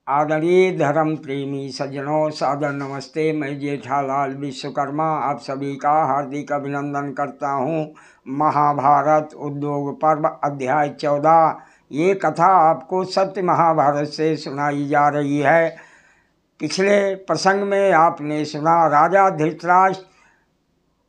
आदरणीय धर्म प्रेमी सज्जनों, सादर नमस्ते। मैं जेठालाल विश्वकर्मा आप सभी का हार्दिक अभिनंदन करता हूँ। महाभारत उद्योग पर्व अध्याय 14। ये कथा आपको सत्य महाभारत से सुनाई जा रही है। पिछले प्रसंग में आपने सुना राजा धृतराष्ट्र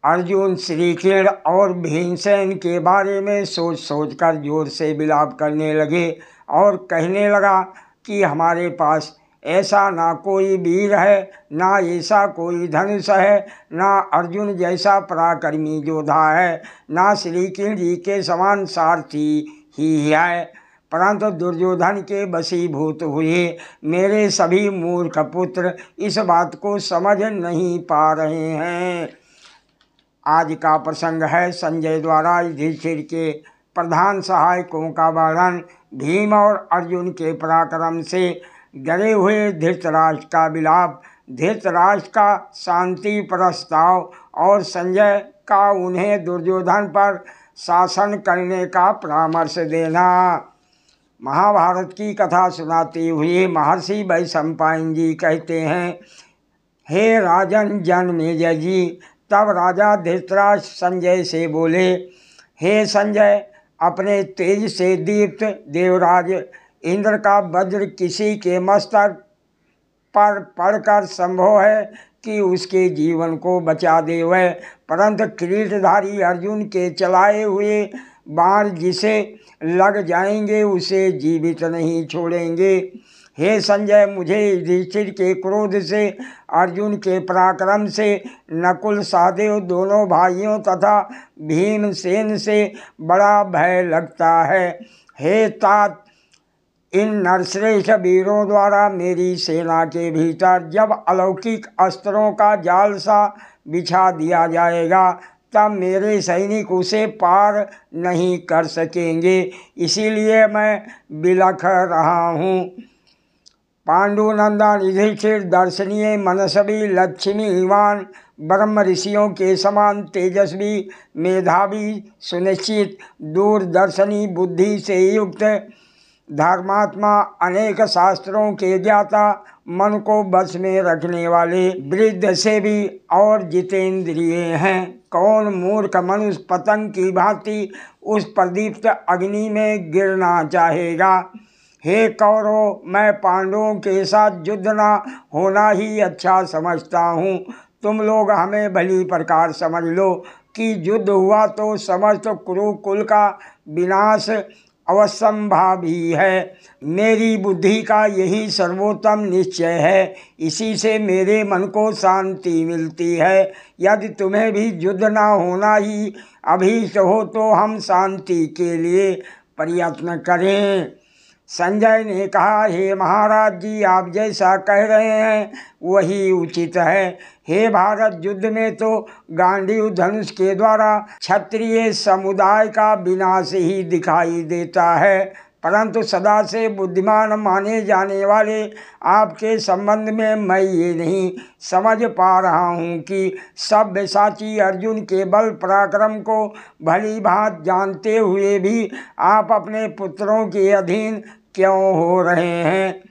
अर्जुन, श्री कृष्ण और भीमसेन के बारे में सोच सोचकर जोर से विलाप करने लगे और कहने लगा कि हमारे पास ऐसा ना कोई वीर है, ना ऐसा कोई धनुष है, ना अर्जुन जैसा पराक्रमी योद्धा है, ना श्री कृष्ण जी के समान सारथी ही है। परंतु दुर्योधन के वशीभूत हुए मेरे सभी मूर्ख पुत्र इस बात को समझ नहीं पा रहे हैं। आज का प्रसंग है संजय द्वारा युधिष्ठिर के प्रधान सहायकों का वर्णन। भीम और अर्जुन के पराक्रम से डरे हुए धृतराष्ट्र का विलाप, धृतराष्ट्र का शांति प्रस्ताव और संजय का उन्हें दुर्योधन पर शासन करने का परामर्श देना। महाभारत की कथा सुनाते हुए महर्षि वैशंपायन जी कहते हैं, हे राजन जनमेजय जी। तब राजा धृतराष्ट्र संजय से बोले, हे संजय, अपने तेज से दीप्त देवराज इंद्र का वज्र किसी के मस्तक पर पड़कर संभव है कि उसके जीवन को बचा दे वह, परंतु किरीटधारी अर्जुन के चलाए हुए बाण जिसे लग जाएंगे उसे जीवित नहीं छोड़ेंगे। हे संजय, मुझे युधिष्ठिर के क्रोध से, अर्जुन के पराक्रम से, नकुल सहदेव दोनों भाइयों तथा भीमसेन से बड़ा भय लगता है। हे तात, इन नरश्रेष्ठ वीरों द्वारा मेरी सेना के भीतर जब अलौकिक अस्त्रों का जाल सा बिछा दिया जाएगा तब मेरे सैनिक उसे पार नहीं कर सकेंगे, इसीलिए मैं बिलख रहा हूँ। पांडुनंदन युधिष्ठिर दर्शनीय, मनस्वी, लक्ष्मीवान, ब्रह्म ऋषियों के समान तेजस्वी, मेधावी, सुनिश्चित, दूरदर्शनी बुद्धि से युक्त, धर्मात्मा, अनेक शास्त्रों के ज्ञाता, मन को बस में रखने वाले, वृद्ध से भी और जितेंद्रिय हैं। कौन मूर्ख मनुष्य पतंग की भांति उस प्रदीप्त अग्नि में गिरना चाहेगा। हे कौरव, मैं पांडवों के साथ युद्ध न होना ही अच्छा समझता हूँ। तुम लोग हमें भली प्रकार समझ लो कि युद्ध हुआ तो समस्त कुरुकुल का विनाश अवश्यंभावी है। मेरी बुद्धि का यही सर्वोत्तम निश्चय है, इसी से मेरे मन को शांति मिलती है। यदि तुम्हें भी युद्ध न होना ही अभीष्ट हो तो हम शांति के लिए प्रयत्न करें। संजय ने कहा, हे महाराज जी, आप जैसा कह रहे हैं वही उचित है। हे भारत, युद्ध में तो गांडीव धनुष के द्वारा क्षत्रिय समुदाय का विनाश ही दिखाई देता है, परंतु सदा से बुद्धिमान माने जाने वाले आपके संबंध में मैं ये नहीं समझ पा रहा हूँ कि सब्यसाची अर्जुन के बल पराक्रम को भली भांति जानते हुए भी आप अपने पुत्रों के अधीन क्यों हो रहे हैं।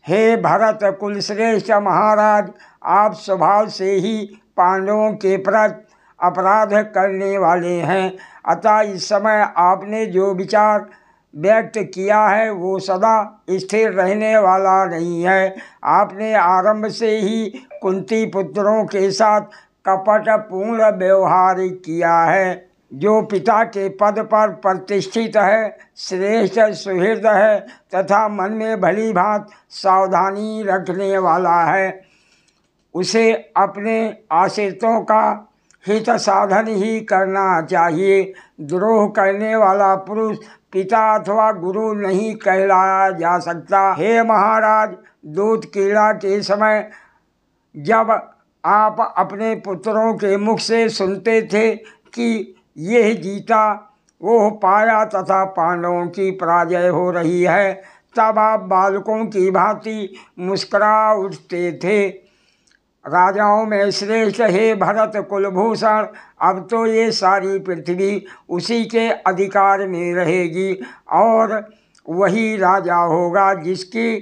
हे भरत कुलश्रेष्ठ महाराज, आप स्वभाव से ही पांडवों के प्रति अपराध करने वाले हैं, अतः इस समय आपने जो विचार व्यक्त किया है वो सदा स्थिर रहने वाला नहीं है। आपने आरंभ से ही कुंती पुत्रों के साथ कपटपूर्ण व्यवहार किया है। जो पिता के पद पर प्रतिष्ठित है, श्रेष्ठ सुहृद है तथा मन में भली भांति सावधानी रखने वाला है, उसे अपने आश्रितों का हित साधन ही करना चाहिए। द्रोह करने वाला पुरुष पिता अथवा गुरु नहीं कहलाया जा सकता। हे महाराज, दूध क्रीड़ा के समय जब आप अपने पुत्रों के मुख से सुनते थे कि यह जीता वो पाया तथा पांडवों की पराजय हो रही है, तब आप बालकों की भांति मुस्कुरा उठते थे। राजाओं में श्रेष्ठ हे भरत कुलभूषण, अब तो ये सारी पृथ्वी उसी के अधिकार में रहेगी और वही राजा होगा जिसकी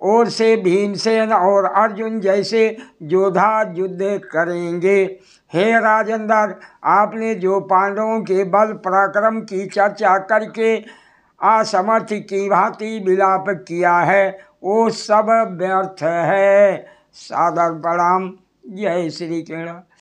ओर से भीमसेन और अर्जुन जैसे योद्धा युद्ध करेंगे। हे राजेंद्र, आपने जो पांडवों के बल पराक्रम की चर्चा करके असमर्थ की भांति विलाप किया है, वो सब व्यर्थ है। सादर प्रणाम। जय श्री कृष्ण।